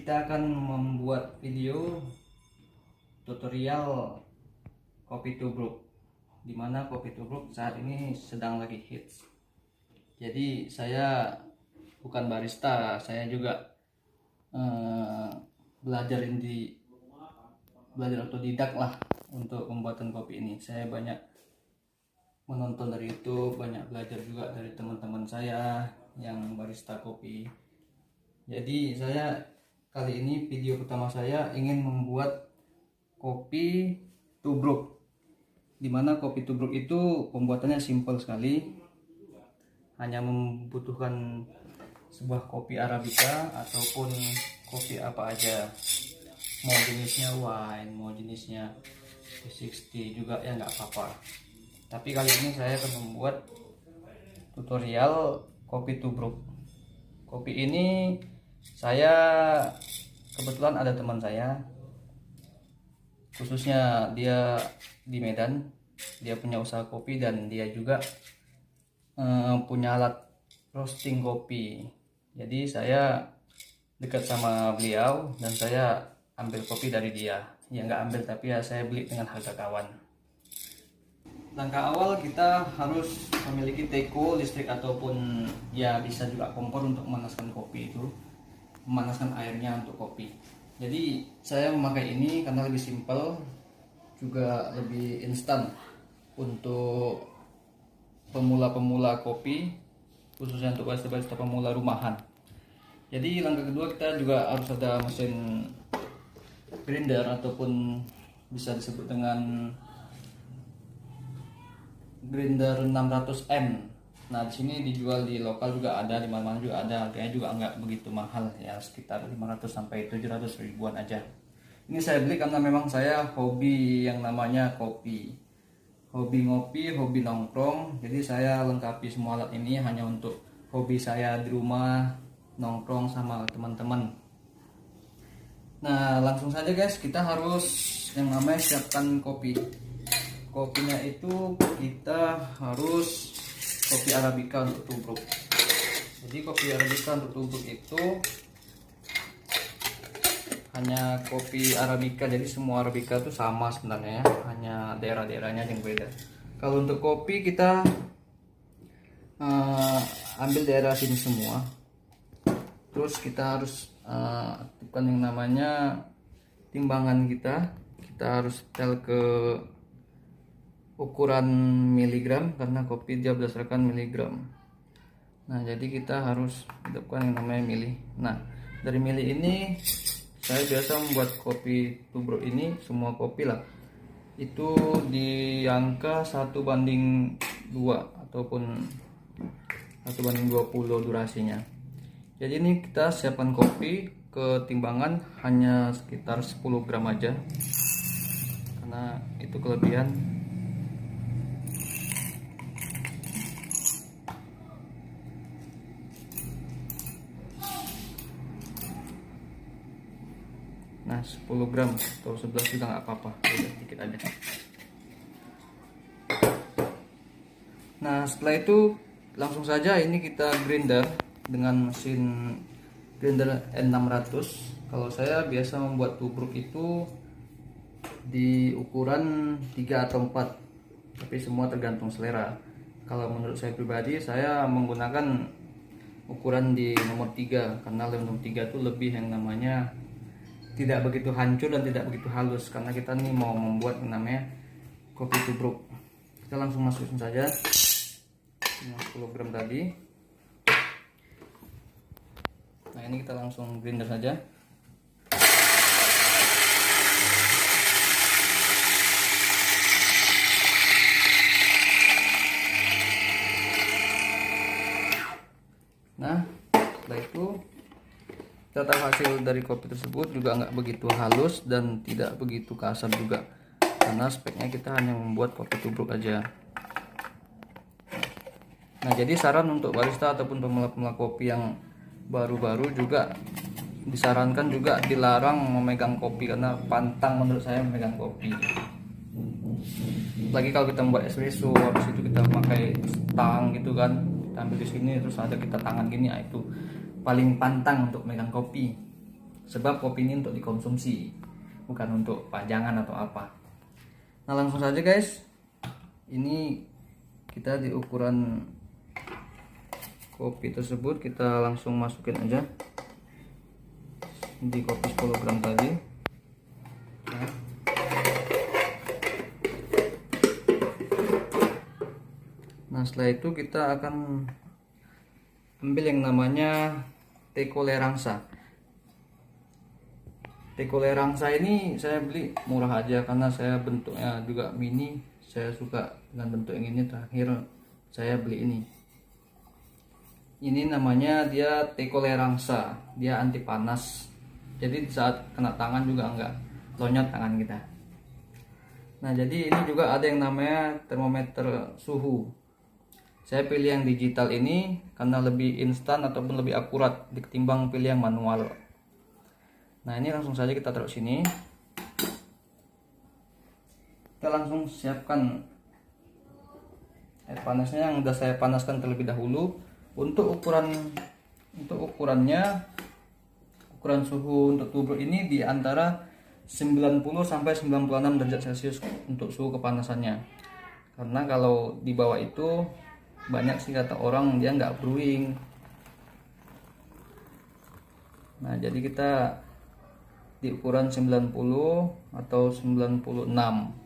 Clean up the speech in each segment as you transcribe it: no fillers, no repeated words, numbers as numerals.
kita akan membuat video tutorial kopi tubruk, dimana kopi tubruk saat ini sedang lagi hits. Jadi saya bukan barista, saya juga belajar otodidak lah untuk pembuatan kopi ini. Saya banyak menonton dari YouTube, banyak belajar juga dari teman-teman saya yang barista kopi. Jadi saya kali ini video pertama saya ingin membuat kopi tubruk, dimana kopi tubruk itu pembuatannya simpel sekali, hanya membutuhkan sebuah kopi arabica ataupun kopi apa aja, mau jenisnya wine, mau jenisnya 360 juga ya nggak apa-apa. Tapi kali ini saya akan membuat tutorial kopi tubruk. Kopi ini saya kebetulan ada teman saya, khususnya dia di Medan, dia punya usaha kopi dan dia juga punya alat roasting kopi. Jadi saya dekat sama beliau dan saya ambil kopi dari dia. Ya nggak ambil, tapi ya saya beli dengan harga kawan. Langkah awal kita harus memiliki teko listrik ataupun ya bisa juga kompor untuk memanaskan kopi itu, memanaskan airnya untuk kopi. Jadi saya memakai ini karena lebih simpel, juga lebih instan untuk pemula-pemula kopi, khususnya untuk barista-barista pemula rumahan. Jadi langkah kedua kita juga harus ada mesin grinder ataupun bisa disebut dengan grinder 600M. Nah, di sini dijual di lokal juga ada, di mana-mana juga ada. Harganya juga nggak begitu mahal ya, sekitar 500 sampai 700 ribuan aja. Ini saya beli karena memang saya hobi yang namanya kopi. Hobi ngopi, hobi nongkrong. Jadi saya lengkapi semua alat ini hanya untuk hobi saya di rumah, nongkrong sama teman-teman. Nah, langsung saja guys, kita harus yang namanya siapkan kopi. Kopinya itu kita harus kopi arabica untuk tubruk. Jadi kopi arabica untuk tubruk itu hanya kopi arabica, jadi semua arabica itu sama sebenarnya ya, hanya daerah-daerahnya yang beda. Kalau untuk kopi kita ambil daerah sini semua, terus kita harus aktifkan yang namanya timbangan kita harus setel ke ukuran miligram karena kopi dia berdasarkan miligram. Nah, jadi kita harus hidupkan yang namanya mili. Nah, dari mili ini saya biasa membuat kopi tubruk ini, semua kopi lah, itu di angka 1:2 ataupun 1:20 durasinya. Jadi ini kita siapkan kopi ke timbangan hanya sekitar 10 gram aja, karena itu kelebihan. Nah, 10 gram atau 11 juga nggak apa-apa, udah sedikit aja. Nah, setelah itu langsung saja ini kita grinder dengan mesin grinder N600. Kalau saya biasa membuat tubruk itu di ukuran 3 atau 4, tapi semua tergantung selera. Kalau menurut saya pribadi, saya menggunakan ukuran di nomor 3 karena nomor 3 itu lebih yang namanya tidak begitu hancur dan tidak begitu halus, karena kita nih mau membuat yang namanya kopi tubruk. Kita langsung masukin saja 10 gram tadi. Nah, ini kita langsung grinder saja. Nah, setelah itu kita tahu hasil dari kopi tersebut juga nggak begitu halus dan tidak begitu kasar juga, karena speknya kita hanya membuat kopi tubruk aja. Nah, jadi saran untuk barista ataupun pemula-pemula kopi yang baru-baru juga disarankan juga dilarang memegang kopi, karena pantang menurut saya memegang kopi. Lagi kalau kita membuat espresso, habis itu kita pakai tang gitu kan, kita ambil di sini terus ada kita tangan gini, itu paling pantang untuk megang kopi. sebab kopi ini untuk dikonsumsi, bukan untuk pajangan atau apa. Nah langsung saja guys, ini kita di ukuran kopi tersebut kita langsung masukin aja di kopi 10 gram tadi. Nah setelah itu kita akan ambil yang namanya teh kolerangsa. Teh kolerangsa ini saya beli murah aja karena saya bentuknya juga mini, saya suka dengan bentuk yang ini. Terakhir saya beli ini namanya dia teh kolerangsa, dia anti panas, jadi saat kena tangan juga enggak lonyot tangan kita. Nah jadi ini juga ada yang namanya termometer suhu. Saya pilih yang digital ini karena lebih instan ataupun lebih akurat ketimbang pilih yang manual. Nah ini langsung saja kita taruh sini. Kita langsung siapkan air panasnya yang sudah saya panaskan terlebih dahulu. Untuk ukurannya, ukuran suhu untuk tubruk ini di antara 90 sampai 96 derajat Celcius untuk suhu kepanasannya. Karena kalau di bawah itu banyak sih kata orang dia nggak brewing. Nah jadi kita di ukuran 90 atau 96.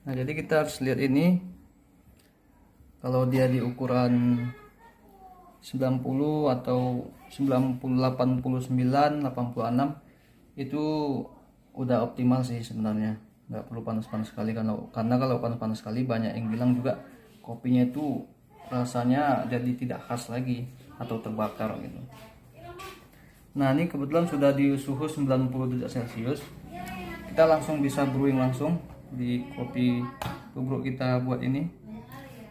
Nah jadi kita harus lihat ini, kalau dia di ukuran 90 atau 90, 89, 86 itu udah optimal sih sebenarnya, nggak perlu panas-panas sekali. Karena kalau panas-panas sekali banyak yang bilang juga kopinya itu rasanya jadi tidak khas lagi atau terbakar gitu. Nah ini kebetulan sudah di suhu 90 derajat Celcius, kita langsung bisa brewing langsung di kopi tubruk kita buat ini.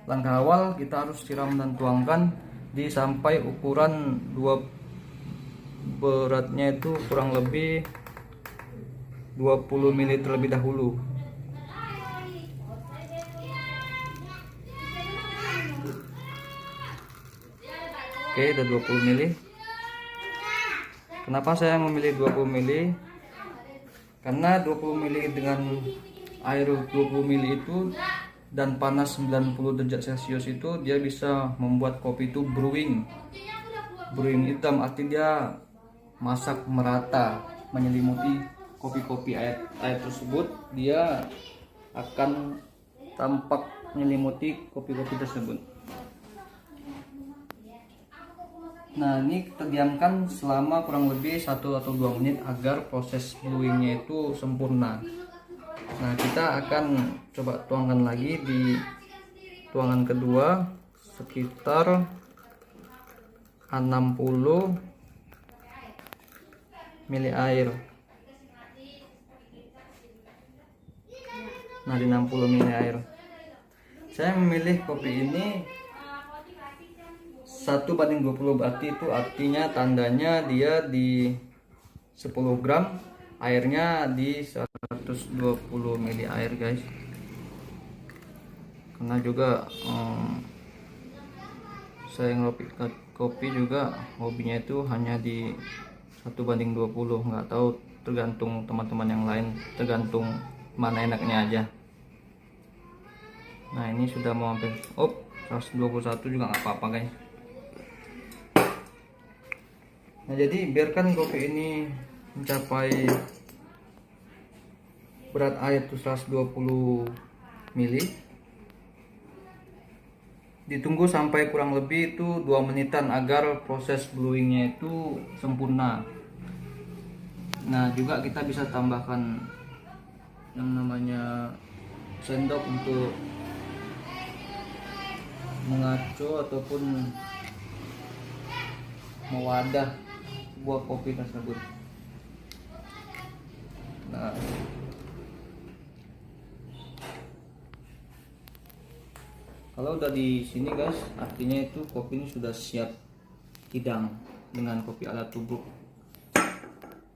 Langkah awal kita harus siram dan tuangkan di sampai ukuran 2, beratnya itu kurang lebih 20 ml terlebih dahulu. Oke, udah 20 ml. Kenapa saya memilih 20 ml? Karena 20 ml dengan air 20 ml itu dan panas 90 derajat Celcius itu dia bisa membuat kopi itu brewing hitam, artinya dia masak merata menyelimuti kopi-kopi air tersebut. Dia akan tampak menyelimuti kopi-kopi tersebut. Nah ini kita diamkan selama kurang lebih 1 atau 2 menit agar proses brewingnya itu sempurna. Nah kita akan coba tuangkan lagi di tuangan kedua sekitar 60 ml air. Nah di 60 ml air saya memilih kopi ini 1:20, berarti itu artinya tandanya dia di 10 gram, airnya di 120 ml air guys. Karena juga saya ngopi kopi juga hobinya itu hanya di 1:20, nggak tahu, tergantung teman-teman yang lain, tergantung mana enaknya aja. Nah ini sudah mau hampir 121 juga nggak apa-apa guys. Nah jadi biarkan kopi ini mencapai berat air itu 120 ml, ditunggu sampai kurang lebih itu 2 menitan agar proses brewingnya itu sempurna. Nah juga kita bisa tambahkan yang namanya sendok untuk mengaco ataupun mewadah buah kopi tersebut. Nah kalau udah di sini guys, artinya itu kopi ini sudah siap hidang dengan kopi ala tubruk.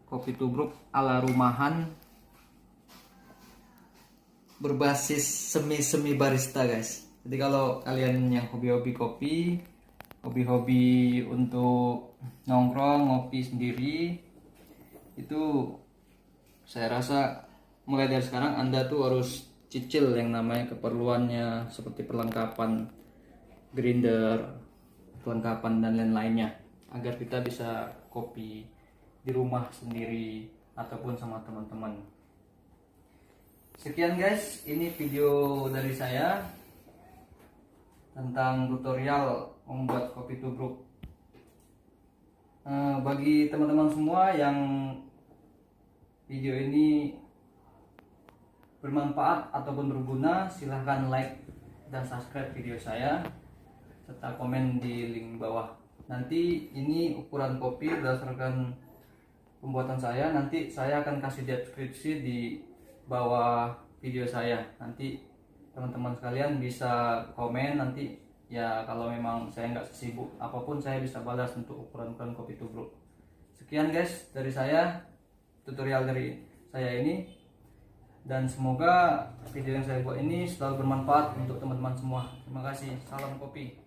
Kopi tubruk ala rumahan berbasis semi barista guys. Jadi kalau kalian yang hobi-hobi kopi, hobi-hobi untuk nongkrong, ngopi sendiri, itu saya rasa mulai dari sekarang Anda tuh harus cicil yang namanya keperluannya seperti perlengkapan grinder, perlengkapan dan lain-lainnya agar kita bisa kopi di rumah sendiri ataupun sama teman-teman. Sekian guys, ini video dari saya tentang tutorial membuat kopi tubruk. Bagi teman-teman semua yang video ini bermanfaat ataupun berguna, silahkan like dan subscribe video saya serta komen di link bawah. Nanti ini ukuran kopi berdasarkan pembuatan saya, nanti saya akan kasih deskripsi di bawah video saya. Nanti teman-teman sekalian bisa komen nanti ya, kalau memang saya nggak sibuk apapun saya bisa balas untuk ukuran-ukuran kopi tubruk. Sekian guys dari saya, tutorial dari saya ini, dan semoga video yang saya buat ini selalu bermanfaat untuk teman-teman semua. Terima kasih, salam kopi.